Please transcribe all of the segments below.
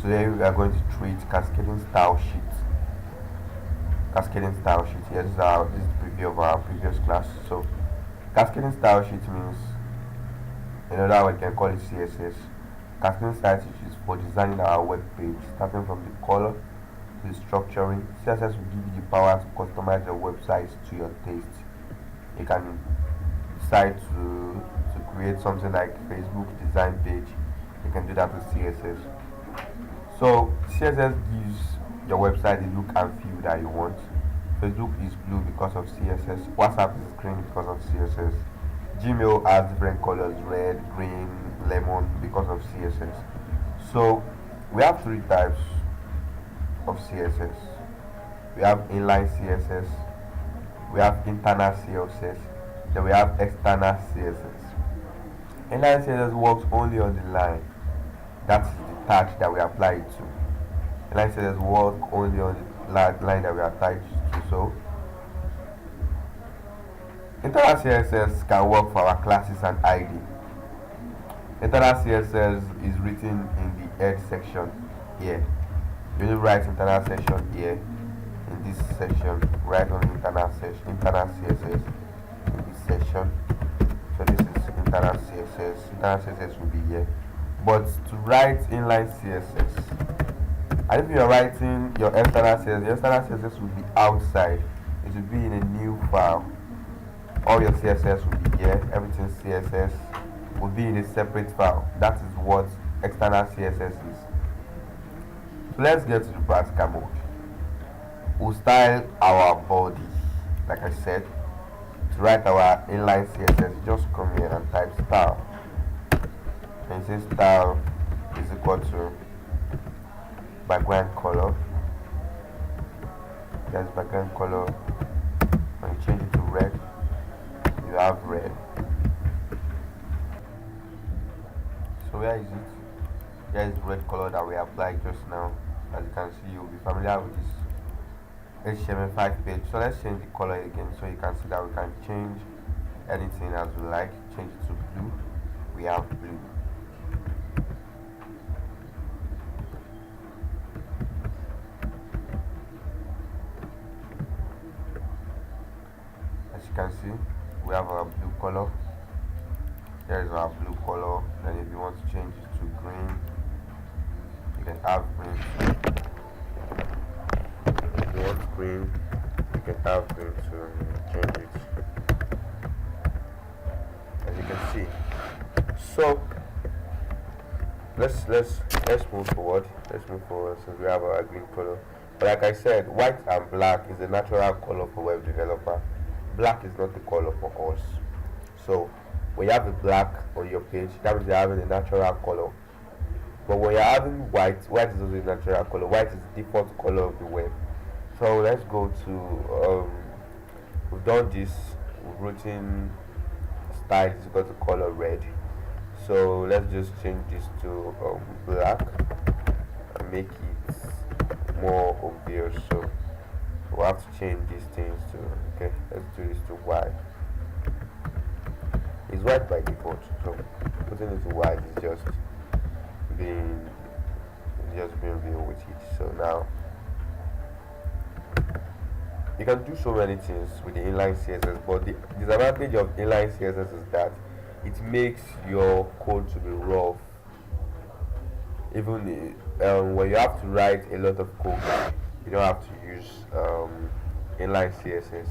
Today we are going to treat cascading style sheet. Cascading style sheet. Yes, this is the preview of our previous class. So cascading style sheet means, in other words, you can call it CSS. Cascading style sheet is for designing our web page, starting from the color to the structuring. CSS will give you the power to customize your website to your taste. You can decide to create something like Facebook design page. You can do that with CSS. So CSS gives your website the look and feel that you want. Facebook is blue because of CSS. WhatsApp is green because of CSS. Gmail has different colors: red, green, lemon, because of CSS. So we have three types of CSS. We have inline CSS, we have internal CSS, then we have external CSS. Inline CSS works only on the line. That is the tag that we apply it to. Inline CSS work only on the line that we attach to. So internal CSS can work for our classes and ID. Internal CSS is written in the head section here. You will write internal section here. In this section, write on internal CSS in this section. So this is internal CSS. Internal CSS will be here. But to write inline CSS, and if you are writing your external CSS, your external CSS will be outside. It will be in a new file. All your CSS will be here. Everything CSS will be in a separate file. That is what external CSS is. So let's get to the practical mode. We'll style our body. Like I said, to write our inline CSS, just come here and type style. And say style is equal to background color. That's background color. When you change it to red, you have red. So where is it? There is the red color that we applied just now. As you can see, you'll be familiar with this HTML5 page. So let's change the color again so you can see that we can change anything as we like. Change it to blue. We have blue. As you can see, we have our blue color. There is our blue color. Then if you want to change it to green, you can have green too. If you want green, you can have green to change it, as you can see. So let's move forward. Let's move forward since we have our green color. But like I said, white and black is the natural color for web developer. Black is not the color for us. So when you have a black on your page, that means you're having a natural color. But when you're having white is also a natural color. White is the default color of the web. So let's go to we've done this. We've written style is equal to color red. So let's just change this to black and make it more obvious. So we'll have to change these things to, okay, let's do this to white. It's white by default, so putting it to white is just being real with it. So now you can do so many things with the inline CSS, but the disadvantage of inline CSS is that it makes your code to be rough. Even when you have to write a lot of code, you don't have to use inline CSS.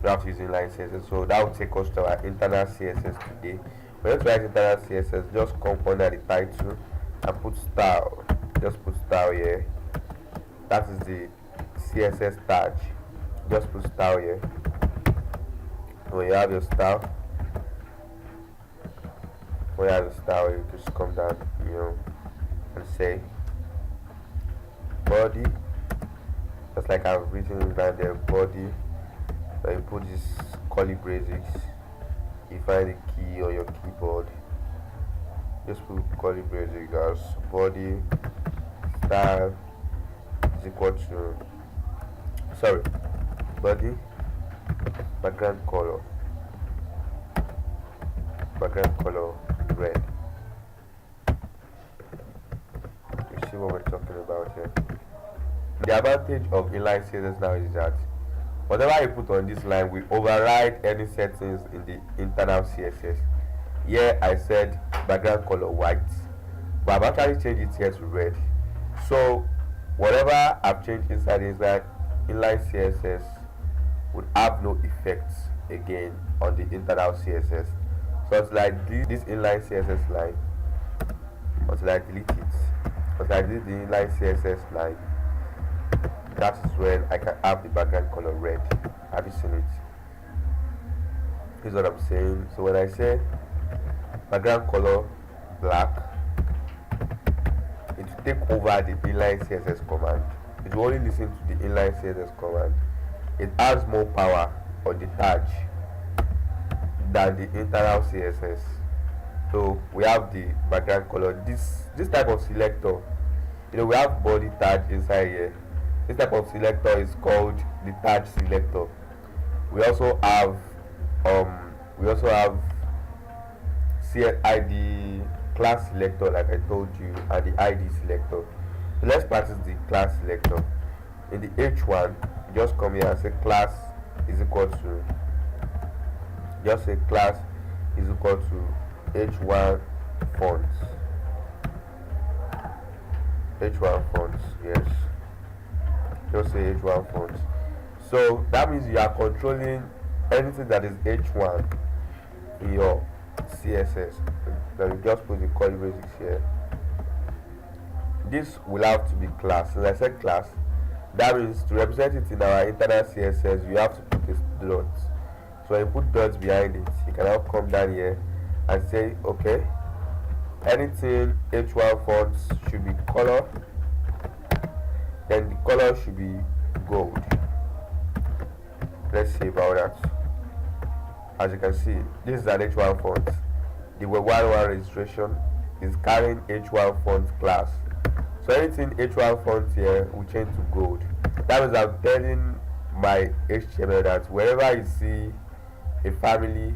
You have to use inline CSS. So that will take us to our internal CSS today. When you write internal CSS, just come under the title and put style. Just put style here. That is the CSS tag. Just put style here. When you have your style, you just come down, and say body, just like I've written down there, body. So you put this curly braces. You find the key on your keyboard. Just put curly braces as body style is equal to body background color red. You see what we're talking about here. The advantage of inline CSS now is that whatever you put on this line will override any settings in the internal CSS. Here I said background color white, but I've actually changed it here to red. So whatever I've changed inside inline CSS would have no effects again on the internal CSS. So it's like this inline CSS line, until I delete it, until I delete the inline CSS line, that is when I can have the background color red. Have you seen it? This is what I'm saying. So when I say background color black, it will take over the inline CSS command. It will only listen to the inline CSS command. It has more power on the tag than the internal CSS. So we have the background color. This type of selector, we have body tag inside here. This type of selector is called the tag selector. We also have ID class selector, like I told you, and the ID selector. So let's practice the class selector. In the H1, just come here and say class is equal to, just say class is equal to H1 fonts. H1 fonts, yes. Just say H1 fonts. So that means you are controlling anything that is H1 in your CSS. Then you just put the curly braces here. This will have to be class. As I said class, that means to represent it in our internal CSS, you have to put this dot. So when you put dots behind it, you can now come down here and say, okay, anything H1 fonts should be color, then the color should be gold. Let's see about that. As you can see, this is an H1 font. The Web101 registration is carrying H1 font class. So anything H1 font here will change to gold. That means I'm telling my HTML that wherever you see a family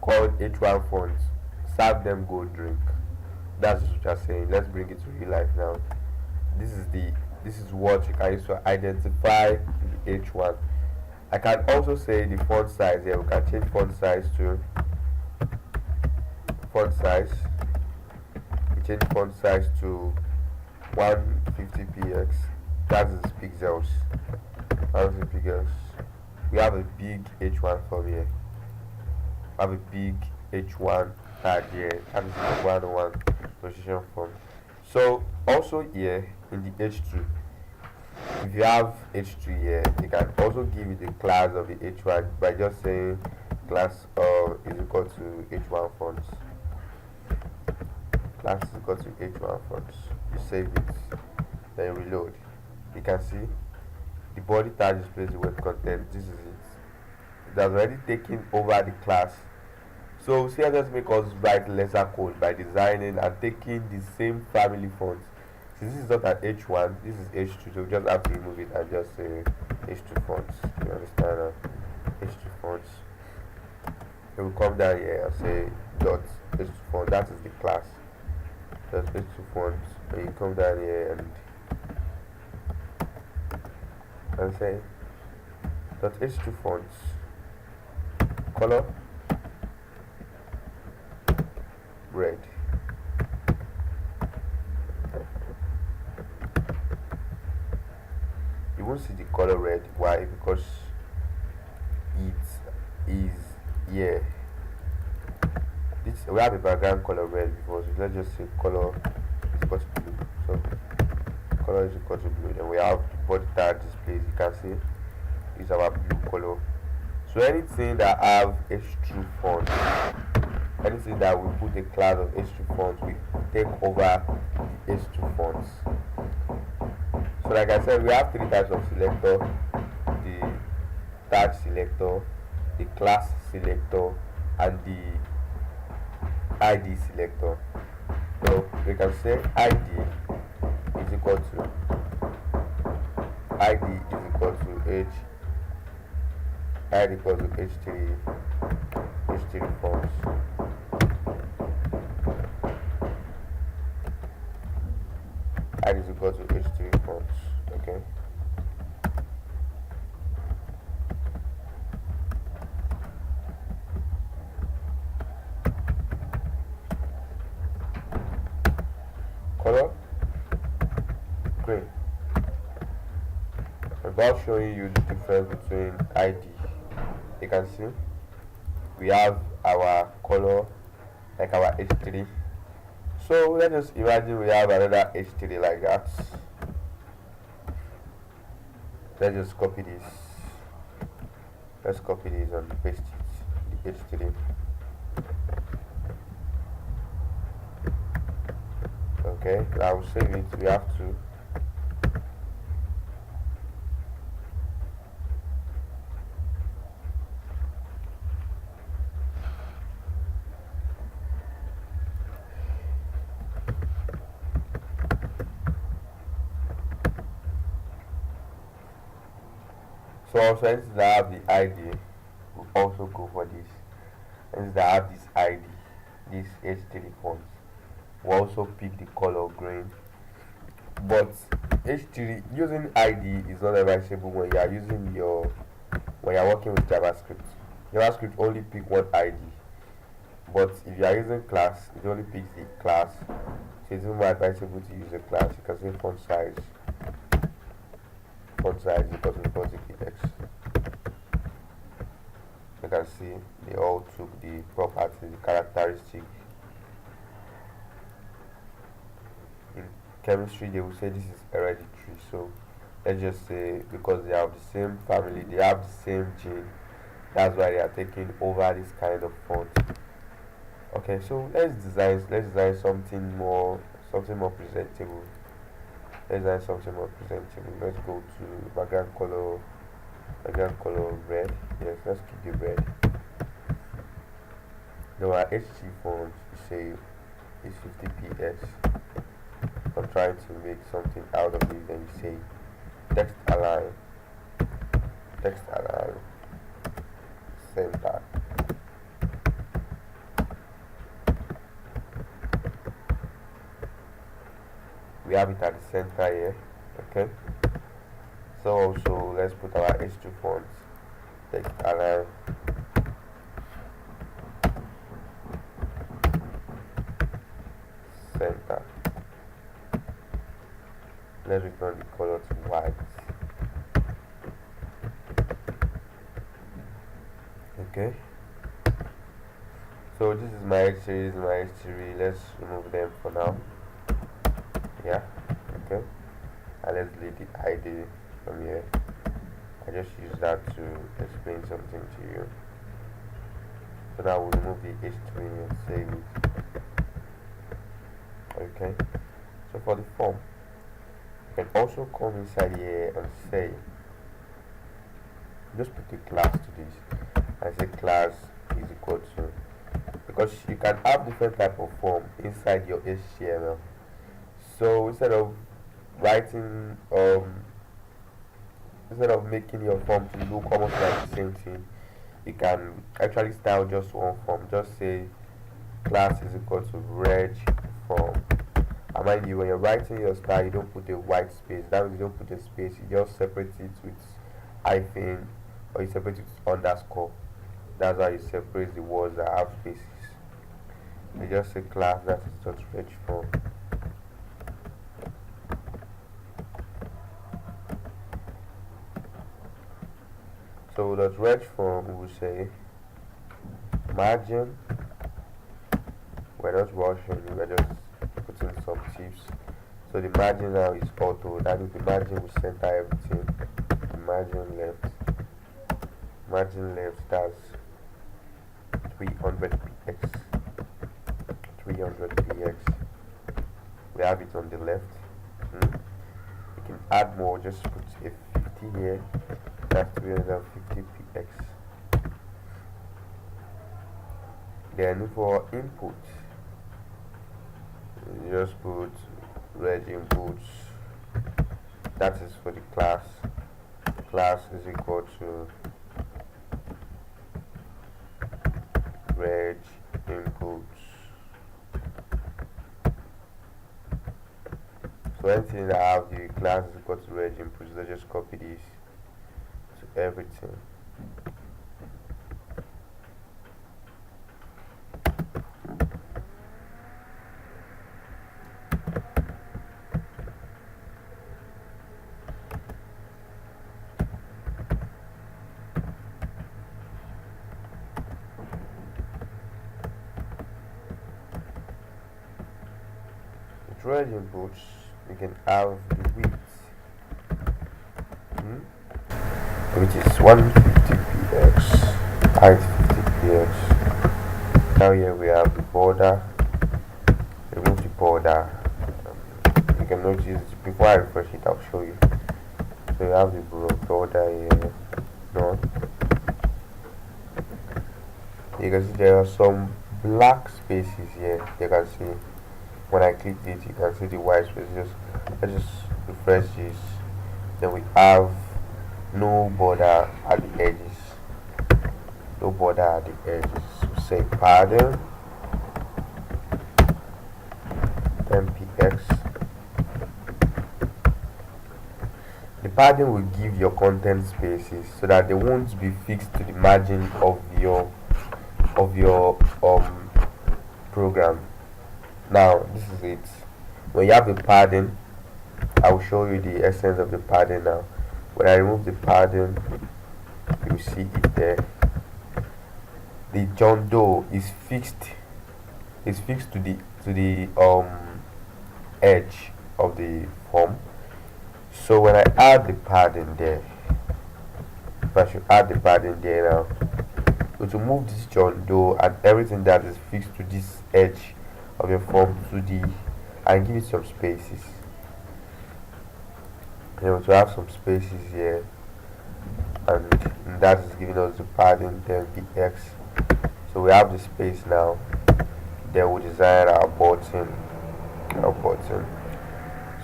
called H1 font, serve them gold drink. That's what you're saying. Let's bring it to real life now. This is what you can use to identify the H1. I can also say the font size here. We can change font size to we change font size to 150px. That is pixels. 150 pixels. We have a big H1 form here. We have a big H1 tag here. That is the 101 position form. So also here in the H2, if you have H2 here, you can also give it a class of the H1 by just saying class is equal to H1 fonts. Class is equal to H1 fonts. You save it, then you reload. You can see the body tag displays the web content. This is it. It has already taken over the class. So CSS makes us write lesser code by designing and taking the same family fonts. Since this is not an H1, this is H2, so we just have to remove it and just say H2 fonts. You understand? H2 fonts. Then we come down here and say dot H2 font. That is the class. Dot H2 fonts. And you come down here and say dot H2 fonts. Color red. You won't see the color red. Why? Because it is here. We have a background color red before, so let's just say color is equal to blue. So color is equal to blue. Then we have the body tag displays. You can see is our blue color. So anything that have H2 font, anything that we put a class of H2 fonts, we take over the H2 fonts. So like I said, we have three types of selector: the tag selector, the class selector, and the ID selector. So we can say ID is equal to H3 fonts. id is equal to h3 fonts. Okay, color green. About showing you the difference between id, you can see we have our color like our h3. So let's just imagine we have another h3 like that. Let's just copy this. Let's copy this and paste it, the h3. Okay, I will save it. We have to. So also since I have the ID, we'll also go for this. Since I have this ID, this h3 font, we'll also pick the color green. But h3 using ID is not advisable when you are using your when you are working with JavaScript. JavaScript only pick one ID, but if you are using class, it only picks the class. So it's more advisable to use a class. You can say font size. Font size equals to 40 px. You can see they all took the properties, the characteristic. In chemistry, they will say this is hereditary. So let's just say because they have the same family, they have the same gene. That's why they are taking over this kind of font. Okay, so let's design something more presentable. Let's design something more presentable. Let's go to background color red. Yes, let's keep the red. Now our HT font say is 50px. I'm trying to make something out of it, then you say text align center. We have it at the center here. Okay, so also let's put our h2 font text align center. Let's return the color to white. Okay, so this is my h3, let's remove them for now. Yeah, okay, and let's delete the id from here. I just use that to explain something to you. So now we'll remove the h3 and save it. Okay, so for the form, you can also come inside here and say, just put a class to this and say class is equal to, because you can have different type of form inside your HTML. So instead of writing instead of making your form to look almost like the same thing, you can actually style just one form. Just say class is equal to reg form. And mind you, when you're writing your style, you don't put a white space. That means you don't put a space, you just separate it with hyphen, or you separate it with underscore. That's how you separate the words that have spaces. You just say class that is dot reg form. So that reg form, we will say margin. We're not rushing, we're just putting some tips. So the margin now is auto. That means the margin will center everything. The margin left, that's 300px. 300px. We have it on the left. You can add more, just put a 50 here. That's 350px. Then for input, you just put reg inputs. That is for the class. Class is equal to reg inputs. So So anything that I have the class is equal to reg input, so just copy this to everything. With reg inputs, we can have the width, which is 150px, height 50px. Now here we have the border. Remove the border. You can notice before I refresh it, I'll show you. So you have the border here. No. You can see there are some black spaces here. You can see when I click it, you can see the white spaces. Let's just refresh this. Then we have no border at the edges. No border at the edges. So say padding 10px. The padding will give your content spaces so that they won't be fixed to the margin of your program. Now this is it. When you have the padding, I will show you the essence of the padding now. When I remove the padding, you will see it there. The John Doe is fixed. Is fixed to the edge of the form. So when I add the padding there, if I should add the padding there now, to move this John Doe and everything that is fixed to this edge of your form to the, and give it some spaces. To have some spaces here, and that is giving us the padding 10px. So we have the space now. Then we design our button.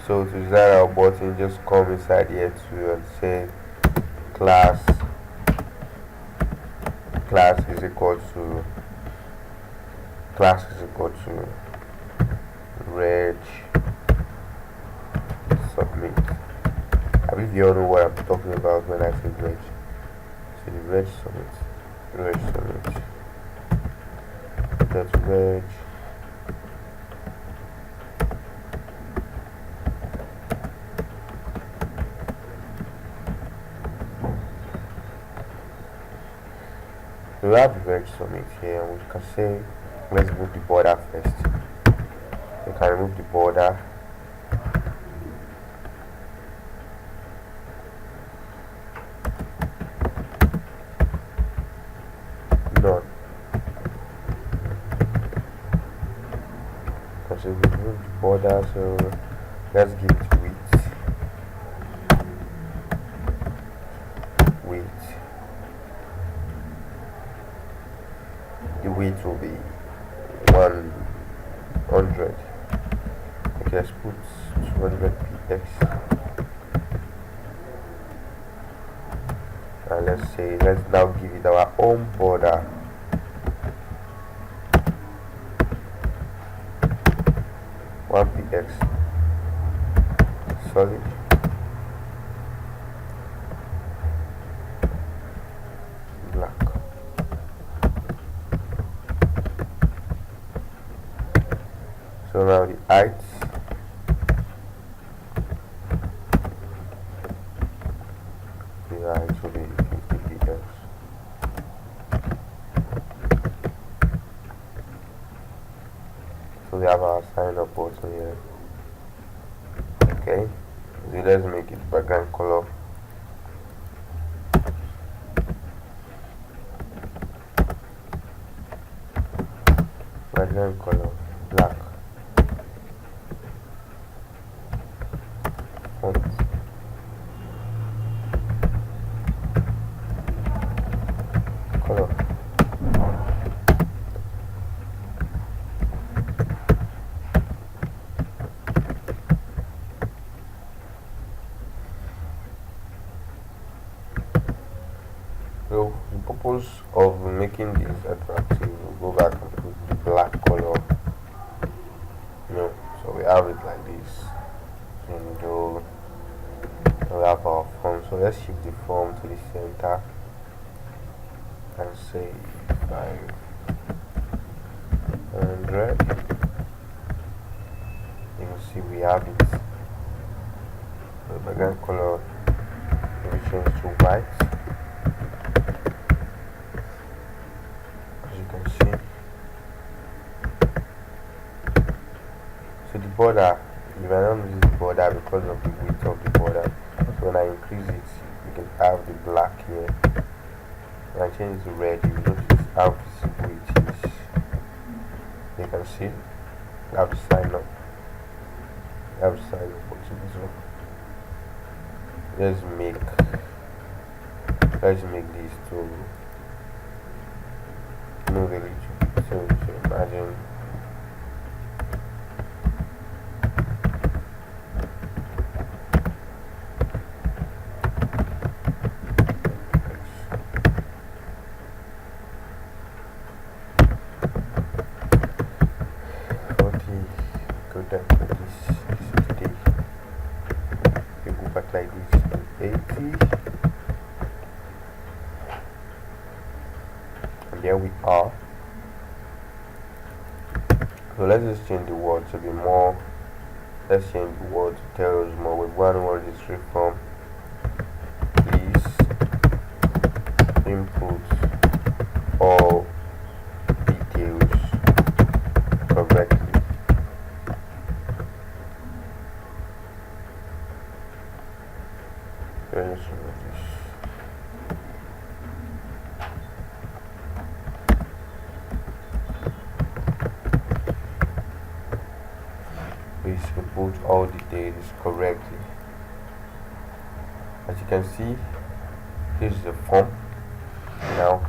So to design our button, just come inside here to and say class is equal to reg submit. I believe you all know what I'm talking about when I say reg. So the reg submit. That's reg. So we have the reg submit here, and we can say let's remove the border first. We can remove the border. None. So we remove the border, so let's give it width. The width will be 100. Okay, let's put 200px, and let's now give it our own border. px solid. Black. So now the height, will be 50px. So we have our sign up button here. Okay, so let's make it background color. Background color black. Font color. So the purpose of making this attractive, we'll go back and put the black color. So we have it like this. So have our form. So let's shift the form to the center and say 500. You can see we have it. The background color will change to white, as you can see. So the border, you cannot use the border because of the width of the border. So when I increase it, you can have the black here. When I change it to red, you will notice how visible it is. You can see, I have to sign up. I have to sign up for this one. Let's make this to move a little. So imagine go down to this 60. You go back like this to 80, and there we are. So let's just change the word to be more. Let's change the word to tell us more. Web101 registry form. Please input all details correctly. Let's remove this. Please input all details correctly. As you can see, this is the form. Now